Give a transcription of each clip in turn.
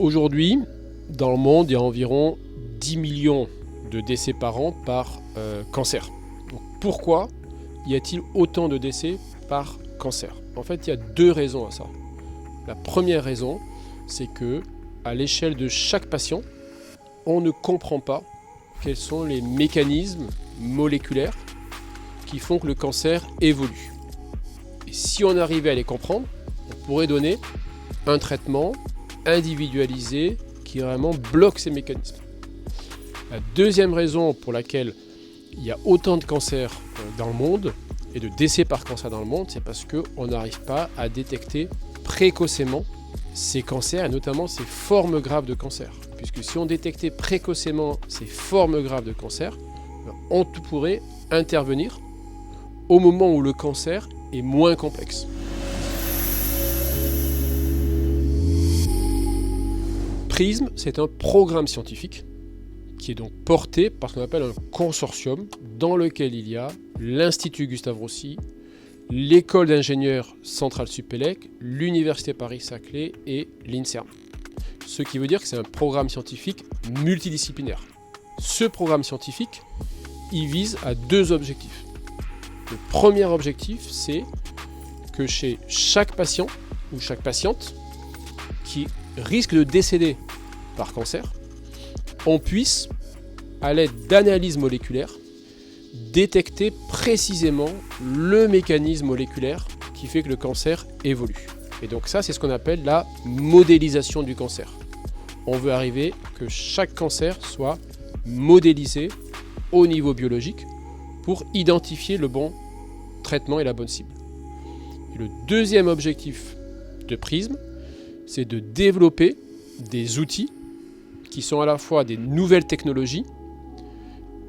Aujourd'hui, dans le monde, il y a environ 10 millions de décès par an par cancer. Donc, pourquoi y a-t-il autant de décès par cancer? En fait, il y a deux raisons à ça. La première raison, c'est que à l'échelle de chaque patient, on ne comprend pas quels sont les mécanismes moléculaires qui font que le cancer évolue. Et si on arrivait à les comprendre, on pourrait donner un traitement individualisé qui vraiment bloque ces mécanismes. La deuxième raison pour laquelle il y a autant de cancers dans le monde et de décès par cancer dans le monde, c'est parce qu'on n'arrive pas à détecter précocement ces cancers et notamment ces formes graves de cancer. Puisque si on détectait précocement ces formes graves de cancer, on pourrait intervenir au moment où le cancer est moins complexe. PRISM, c'est un programme scientifique qui est donc porté par ce qu'on appelle un consortium dans lequel il y a l'Institut Gustave Roussy, l'école d'ingénieurs Centrale Supélec, l'Université Paris-Saclay et l'INSERM. Ce qui veut dire que c'est un programme scientifique multidisciplinaire. Ce programme scientifique, il vise à deux objectifs. Le premier objectif, c'est que chez chaque patient ou chaque patiente qui risque de décéder par cancer, on puisse, à l'aide d'analyses moléculaires, détecter précisément le mécanisme moléculaire qui fait que le cancer évolue. Et donc ça, c'est ce qu'on appelle la modélisation du cancer. On veut arriver que chaque cancer soit modélisé au niveau biologique pour identifier le bon traitement et la bonne cible. Et le deuxième objectif de PRISM, c'est de développer des outils qui sont à la fois des nouvelles technologies,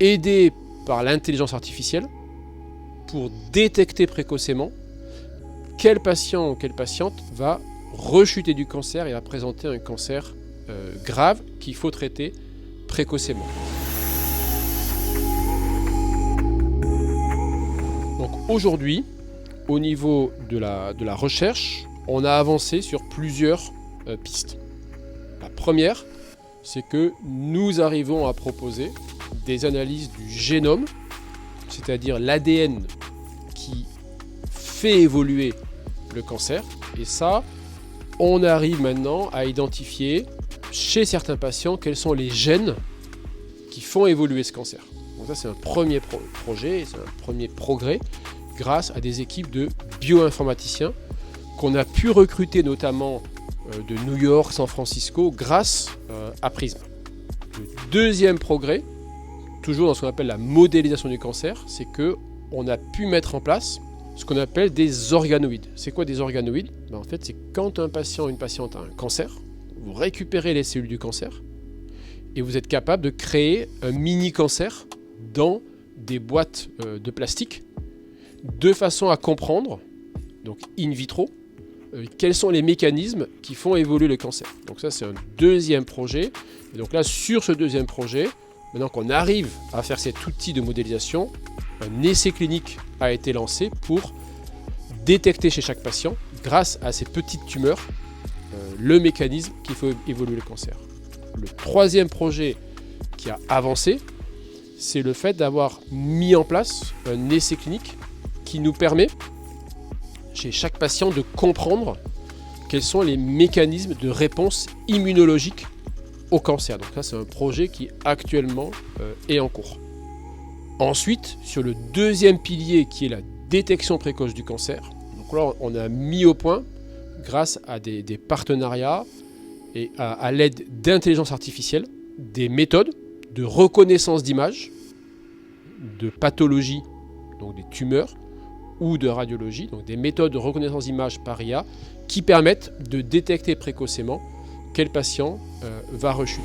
aidés par l'intelligence artificielle, pour détecter précocement quel patient ou quelle patiente va rechuter du cancer et va présenter un cancer grave qu'il faut traiter précocement. Donc aujourd'hui, au niveau de la recherche, on a avancé sur plusieurs pistes. La première, c'est que nous arrivons à proposer des analyses du génome, c'est-à-dire l'ADN qui fait évoluer le cancer. Et ça, on arrive maintenant à identifier chez certains patients quels sont les gènes qui font évoluer ce cancer. Donc ça, c'est un premier projet, c'est un premier progrès grâce à des équipes de bioinformaticiens qu'on a pu recruter notamment de New York, San Francisco, grâce à PRISM. Le deuxième progrès, toujours dans ce qu'on appelle la modélisation du cancer, c'est qu'on a pu mettre en place ce qu'on appelle des organoïdes. C'est quoi des organoïdes? En fait, c'est quand un patient ou une patiente a un cancer, vous récupérez les cellules du cancer et vous êtes capable de créer un mini-cancer dans des boîtes de plastique de façon à comprendre, donc in vitro, quels sont les mécanismes qui font évoluer le cancer. Donc ça, c'est un deuxième projet. Et donc là, sur ce deuxième projet, maintenant qu'on arrive à faire cet outil de modélisation, un essai clinique a été lancé pour détecter chez chaque patient, grâce à ces petites tumeurs, le mécanisme qui fait évoluer le cancer. Le troisième projet qui a avancé, c'est le fait d'avoir mis en place un essai clinique qui nous permet, chez chaque patient, de comprendre quels sont les mécanismes de réponse immunologique au cancer. Donc ça, c'est un projet qui actuellement est en cours. Ensuite, sur le deuxième pilier qui est la détection précoce du cancer, donc là, on a mis au point, grâce à des partenariats et à l'aide d'intelligence artificielle, des méthodes de reconnaissance d'images, de pathologie, donc des tumeurs, ou de radiologie, donc des méthodes de reconnaissance d'images par IA qui permettent de détecter précocement quel patient va rechuter.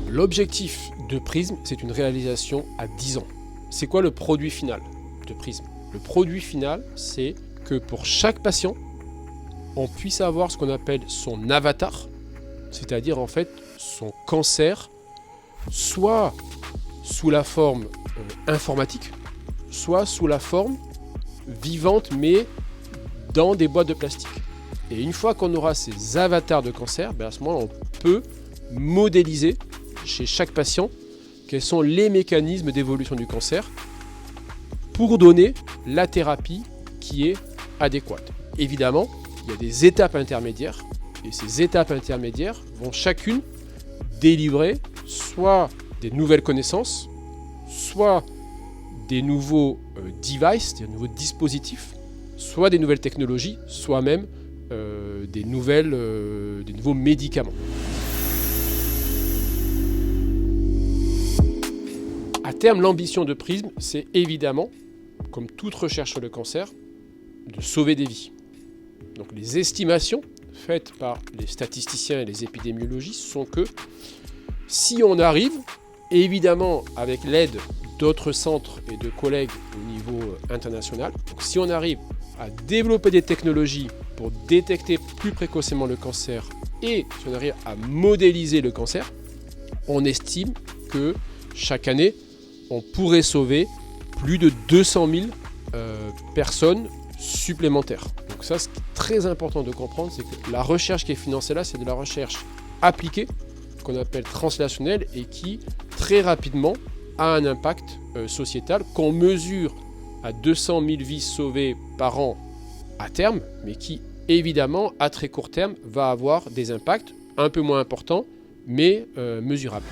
L'objectif de PRISM, c'est une réalisation à 10 ans. C'est quoi le produit final de PRISM? Le produit final, c'est que pour chaque patient, on puisse avoir ce qu'on appelle son avatar, c'est-à-dire en fait son cancer, soit sous la forme informatique, soit sous la forme vivante mais dans des boîtes de plastique. Et une fois qu'on aura ces avatars de cancer, à ce moment-là, on peut modéliser chez chaque patient quels sont les mécanismes d'évolution du cancer pour donner la thérapie qui est adéquate. Évidemment, il y a des étapes intermédiaires et ces étapes intermédiaires vont chacune délivrer soit des nouvelles connaissances, soit des nouveaux devices, des nouveaux dispositifs, soit des nouvelles technologies, soit même des nouveaux médicaments. À terme, l'ambition de Prism, c'est évidemment, comme toute recherche sur le cancer, de sauver des vies. Donc les estimations faites par les statisticiens et les épidémiologistes sont que si on arrive, évidemment avec l'aide d'autres centres et de collègues au niveau international, donc si on arrive à développer des technologies pour détecter plus précocement le cancer et si on arrive à modéliser le cancer, on estime que chaque année, on pourrait sauver plus de 200 000 personnes supplémentaires. Donc ça, ce qui est très important de comprendre, c'est que la recherche qui est financée là, c'est de la recherche appliquée, qu'on appelle translationnelle, et qui, très rapidement, a un impact sociétal qu'on mesure à 200 000 vies sauvées par an à terme, mais qui, évidemment, à très court terme, va avoir des impacts un peu moins importants, mais mesurables.